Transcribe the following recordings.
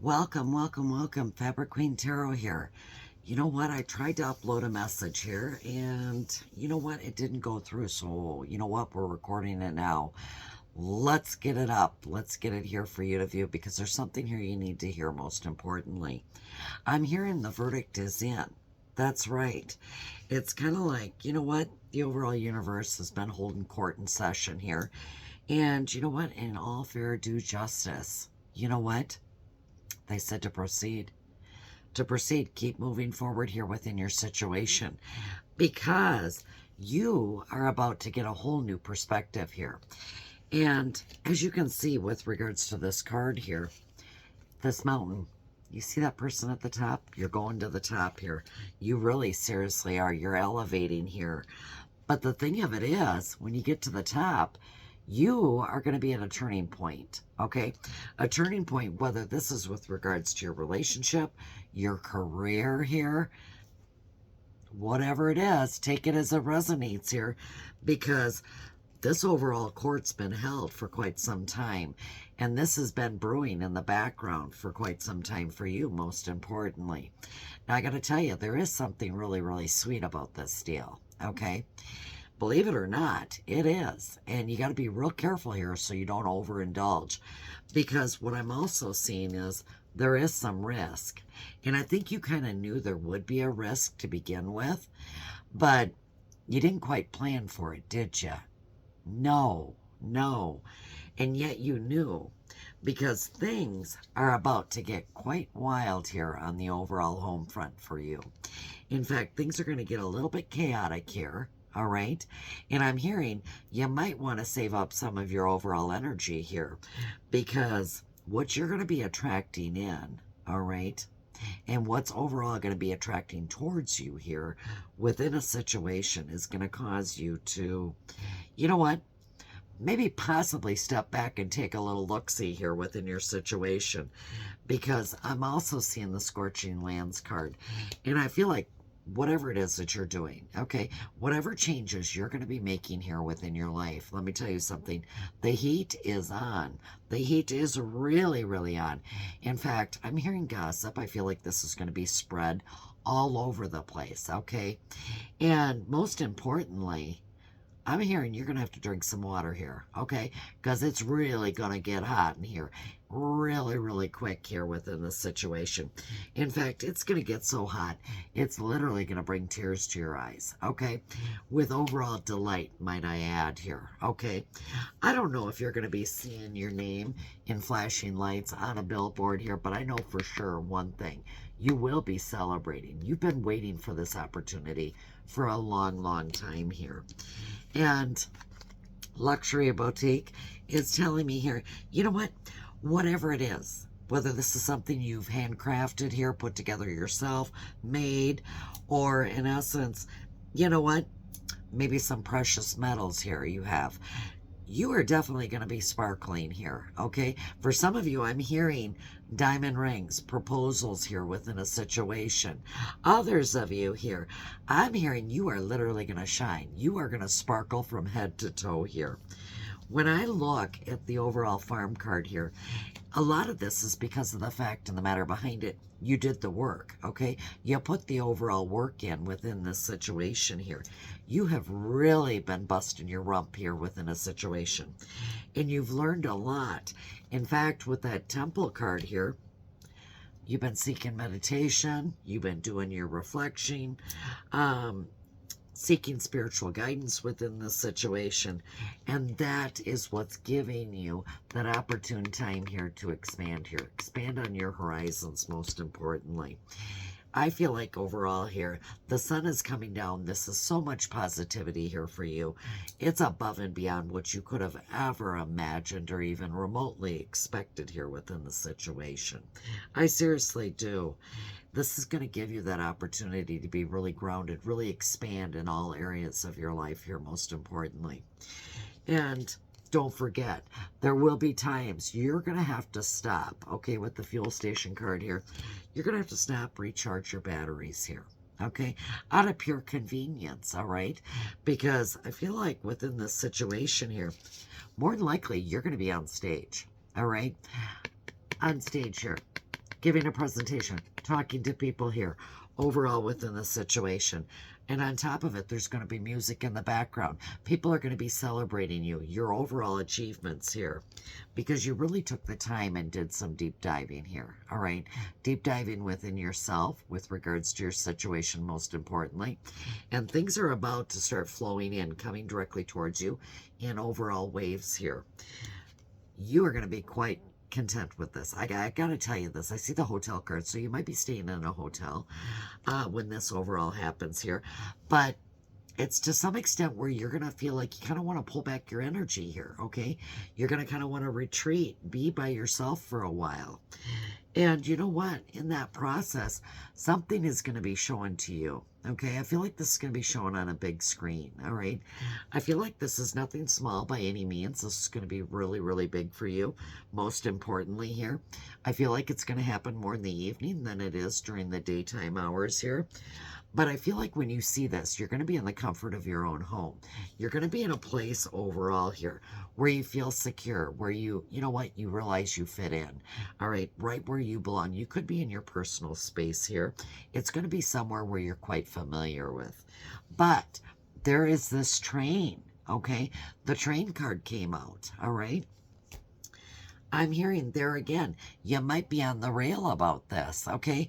Welcome, welcome, welcome. Fabric Queen Tarot here. You know what? I tried to upload a message here, and you know what? It didn't go through. So, you know what? We're recording it now. Let's get it up. Let's get it here for you to view because there's something here you need to hear, most importantly. I'm hearing the verdict is in. That's right. It's kind of like, you know what? The overall universe has been holding court in session here. And you know what? In all fair due justice, you know what? They said to proceed. To proceed, keep moving forward here within your situation because you are about to get a whole new perspective here. And as you can see with regards to this card here, this mountain, you see that person at the top? You're going to the top here. You really seriously are. You're elevating here. But the thing of it is, when you get to the top, you are going to be at a turning point, okay? A turning point, whether this is with regards to your relationship, your career here, whatever it is, take it as it resonates here because this overall court's been held for quite some time, and this has been brewing in the background for quite some time for you, most importantly. Now, I got to tell you, there is something really, really sweet about this deal, okay? Believe it or not, it is. And you got to be real careful here so you don't overindulge. Because what I'm also seeing is there is some risk. And I think you kind of knew there would be a risk to begin with. But you didn't quite plan for it, did you? No, no. And yet you knew. Because things are about to get quite wild here on the overall home front for you. In fact, things are going to get a little bit chaotic here. All right. And I'm hearing you might want to save up some of your overall energy here because what you're going to be attracting in, all right, and what's overall going to be attracting towards you here within a situation is going to cause you to, you know what, maybe possibly step back and take a little look-see here within your situation because I'm also seeing the Scorching Lands card. And I feel like whatever it is that you're doing, okay, whatever changes you're going to be making here within your life, let me tell you something. The heat is on. The heat is really, really on. In fact, I'm hearing gossip. I feel like this is going to be spread all over the place, okay? And most importantly, I'm hearing you're going to have to drink some water here, okay? Because it's really going to get hot in here really, really quick here within this situation. In fact, it's going to get so hot, it's literally going to bring tears to your eyes, okay? With overall delight, might I add here, okay? I don't know if you're going to be seeing your name in flashing lights on a billboard here, but I know for sure one thing. You will be celebrating. You've been waiting for this opportunity for a long, long time here. And Luxury Boutique is telling me here, you know what? Whatever it is, whether this is something you've handcrafted here, put together yourself, made, or in essence, you know what? Maybe some precious metals here you have. You are definitely going to be sparkling here, okay? For some of you, I'm hearing diamond rings, proposals here within a situation. Others of you here, I'm hearing you are literally going to shine. You are going to sparkle from head to toe here. When I look at the overall farm card here, a lot of this is because of the fact and the matter behind it. You did the work, okay? You put the overall work in within this situation here. You have really been busting your rump here within a situation. And you've learned a lot. In fact, with that temple card here, you've been seeking meditation. You've been doing your reflection. Seeking spiritual guidance within this situation. And that is what's giving you that opportune time here to expand here. Expand on your horizons, most importantly. I feel like overall here, the sun is coming down. This is so much positivity here for you. It's above and beyond what you could have ever imagined or even remotely expected here within the situation. I seriously do. This is going to give you that opportunity to be really grounded, really expand in all areas of your life here, most importantly. And don't forget, there will be times you're going to have to stop, okay, with the fuel station card here. You're going to have to stop, recharge your batteries here, okay, out of pure convenience, all right? Because I feel like within this situation here, more than likely, you're going to be on stage, all right? On stage here. giving a presentation, talking to people here, overall within the situation. And on top of it, there's going to be music in the background. People are going to be celebrating you, your overall achievements here, because you really took the time and did some deep diving here. All right. Deep diving within yourself with regards to your situation, most importantly. And things are about to start flowing in, coming directly towards you in overall waves here. You are going to be quite content with this. I got to tell you this. I see the hotel card, so you might be staying in a hotel when this overall happens here. But it's to some extent where you're going to feel like you kind of want to pull back your energy here, okay? You're going to kind of want to retreat, be by yourself for a while. And you know what? In that process, something is going to be shown to you. Okay, I feel like this is going to be shown on a big screen. All right, I feel like this is nothing small by any means. This is going to be really, really big for you. Most importantly, here, I feel like it's going to happen more in the evening than it is during the daytime hours here. But I feel like when you see this, you're going to be in the comfort of your own home. You're going to be in a place overall here where you feel secure, where you know what, you realize you fit in. All right, right where you belong. You could be in your personal space here. It's going to be somewhere where you're quite familiar with. But there is this train, okay? The train card came out, all right? I'm hearing there again, you might be on the rail about this, okay?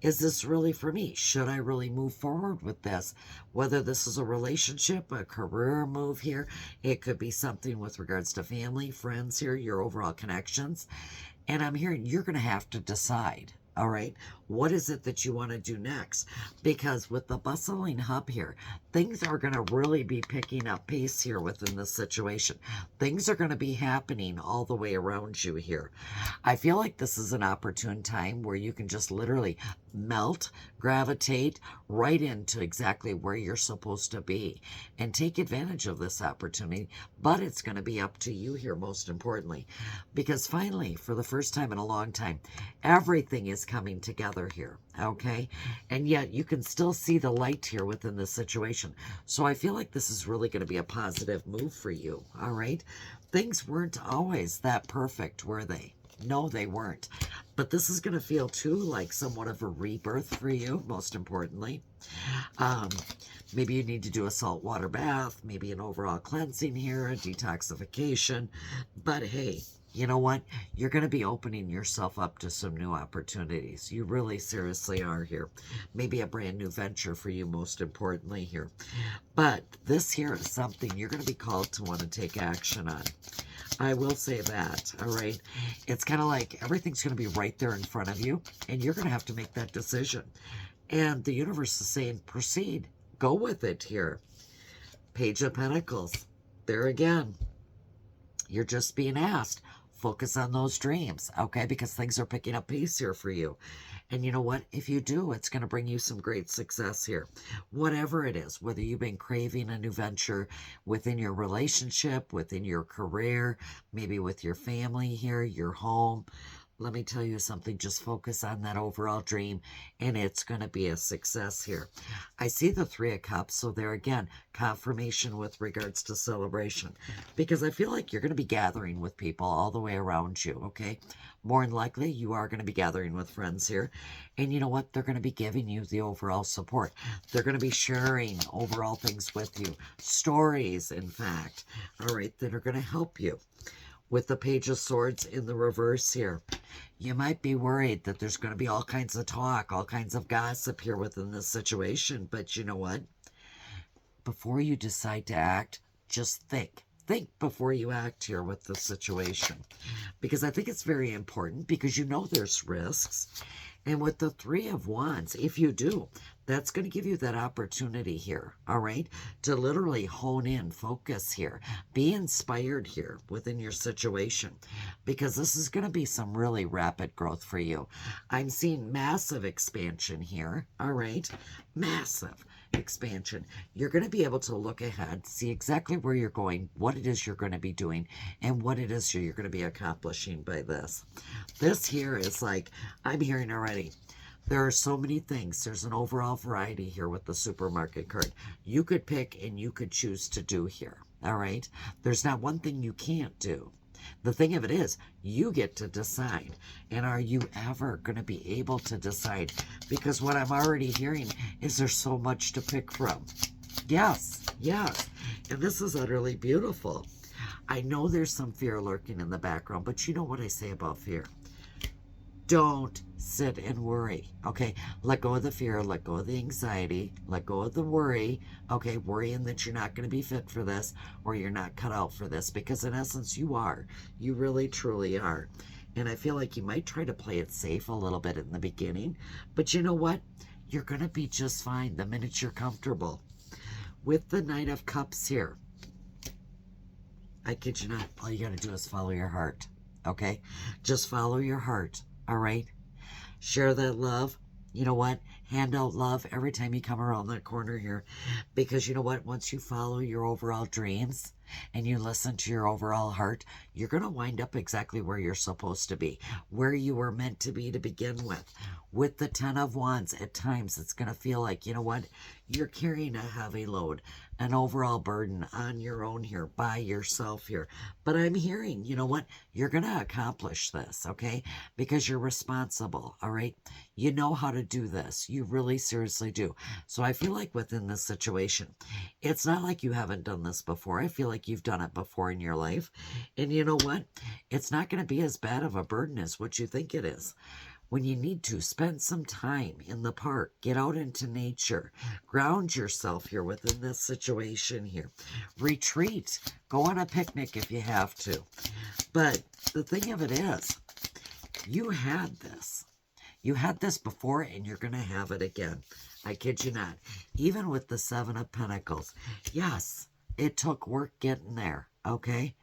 Is this really for me? Should I really move forward with this? Whether this is a relationship, a career move here, it could be something with regards to family, friends here, your overall connections. And I'm hearing you're going to have to decide. All right, what is it that you want to do next? Because with the bustling hub here, things are going to really be picking up pace here within this situation. Things are going to be happening all the way around you here. I feel like this is an opportune time where you can just literally melt, gravitate right into exactly where you're supposed to be and take advantage of this opportunity. But it's going to be up to you here, most importantly, because finally, for the first time in a long time, everything is coming together here, okay? And yet you can still see the light here within this situation. So I feel like this is really going to be a positive move for you, all right? Things weren't always that perfect, were they? No, they weren't. But this is going to feel, too, like somewhat of a rebirth for you, most importantly. Maybe you need to do a saltwater bath, maybe an overall cleansing here, a detoxification. But hey, you know what? You're going to be opening yourself up to some new opportunities. You really seriously are here. Maybe a brand new venture for you, most importantly here. But this here is something you're going to be called to want to take action on. I will say that, all right? It's kind of like everything's going to be right there in front of you, and you're going to have to make that decision. And the universe is saying, proceed. Go with it here. Page of Pentacles. There again. You're just being asked. Focus on those dreams, okay? Because things are picking up pace here for you. And you know what? If you do, it's going to bring you some great success here. Whatever it is, whether you've been craving a new venture within your relationship, within your career, maybe with your family here, your home. Let me tell you something, just focus on that overall dream and it's going to be a success here. I see the Three of Cups, so there again, confirmation with regards to celebration, because I feel like you're going to be gathering with people all the way around you, okay? More than likely, you are going to be gathering with friends here. And you know what? They're going to be giving you the overall support. They're going to be sharing overall things with you. Stories, in fact, all right, that are going to help you. With the Page of Swords in the reverse here, you might be worried that there's going to be all kinds of talk, all kinds of gossip here within this situation. But you know what? Before you decide to act, just think. Think before you act here with the situation. Because I think it's very important, because you know there's risks. And with the Three of Wands, if you do, that's going to give you that opportunity here, all right, to literally hone in, focus here, be inspired here within your situation, because this is going to be some really rapid growth for you. I'm seeing massive expansion here, all right, massive expansion. You're going to be able to look ahead, see exactly where you're going, what it is you're going to be doing, and what it is you're going to be accomplishing by this. This here is like, I'm hearing already, there are so many things. There's an overall variety here with the supermarket card. You could pick and you could choose to do here, all right? There's not one thing you can't do. The thing of it is, you get to decide. And are you ever going to be able to decide? Because what I'm already hearing is there's so much to pick from. Yes, yes. And this is utterly beautiful. I know there's some fear lurking in the background, but you know what I say about fear. Don't sit and worry, okay? Let go of the fear, let go of the anxiety, let go of the worry, okay? Worrying that you're not going to be fit for this or you're not cut out for this, because in essence you are. You really, truly are. And I feel like you might try to play it safe a little bit in the beginning, but you know what? You're going to be just fine the minute you're comfortable. With the Knight of Cups here, I kid you not, all you got to do is follow your heart, okay? Just follow your heart, all right? Share that love. You know what? Hand out love every time you come around that corner here. Because you know what? Once you follow your overall dreams and you listen to your overall heart, you're going to wind up exactly where you're supposed to be, where you were meant to be to begin with. With the 10 of Wands, at times it's going to feel like, you know what? You're carrying a heavy load, an overall burden on your own here, by yourself here. But I'm hearing, you know what? You're going to accomplish this, okay? Because you're responsible, all right? You know how to do this. You really seriously do. So I feel like within this situation, it's not like you haven't done this before. I feel like you've done it before in your life. And you know what? It's not going to be as bad of a burden as what you think it is. When you need to, spend some time in the park, get out into nature, ground yourself here within this situation here. Retreat, go on a picnic if you have to. But the thing of it is, you had this. You had this before and you're going to have it again. I kid you not. Even with the 7 of Pentacles. Yes, it took work getting there, okay?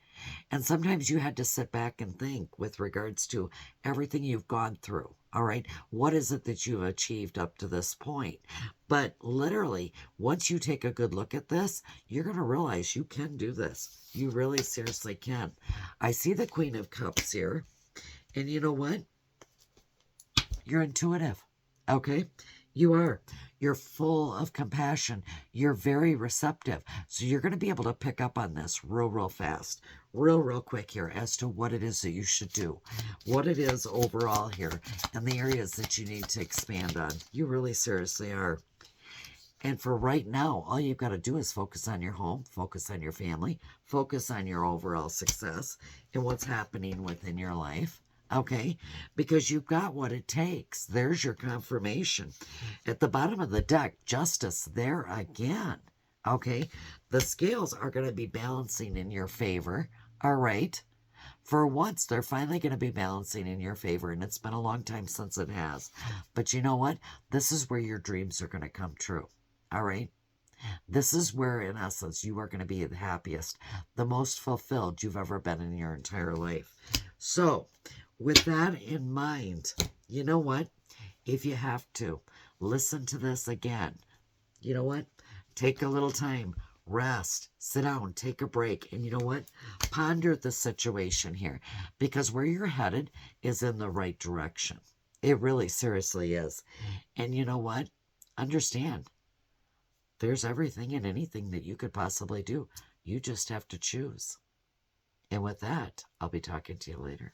And sometimes you had to sit back and think with regards to everything you've gone through, all right? What is it that you've achieved up to this point? But literally, once you take a good look at this, you're going to realize you can do this. You really seriously can. I see the Queen of Cups here. And you know what? You're intuitive, okay? You are. You're full of compassion. You're very receptive. So you're going to be able to pick up on this real fast, real quick here as to what it is that you should do, what it is overall here, and the areas that you need to expand on. You really seriously are. And for right now, all you've got to do is focus on your home, focus on your family, focus on your overall success and what's happening within your life. Okay, because you've got what it takes. There's your confirmation. At the bottom of the deck, Justice there again. Okay, the scales are going to be balancing in your favor. All right, for once, they're finally going to be balancing in your favor, and it's been a long time since it has. But you know what? This is where your dreams are going to come true. All right. This is where, in essence, you are going to be the happiest, the most fulfilled you've ever been in your entire life. So, with that in mind, you know what? If you have to, listen to this again. You know what? Take a little time, rest, sit down, take a break. And you know what? Ponder the situation here, because where you're headed is in the right direction. It really seriously is. And you know what? Understand, there's everything and anything that you could possibly do. You just have to choose. And with that, I'll be talking to you later.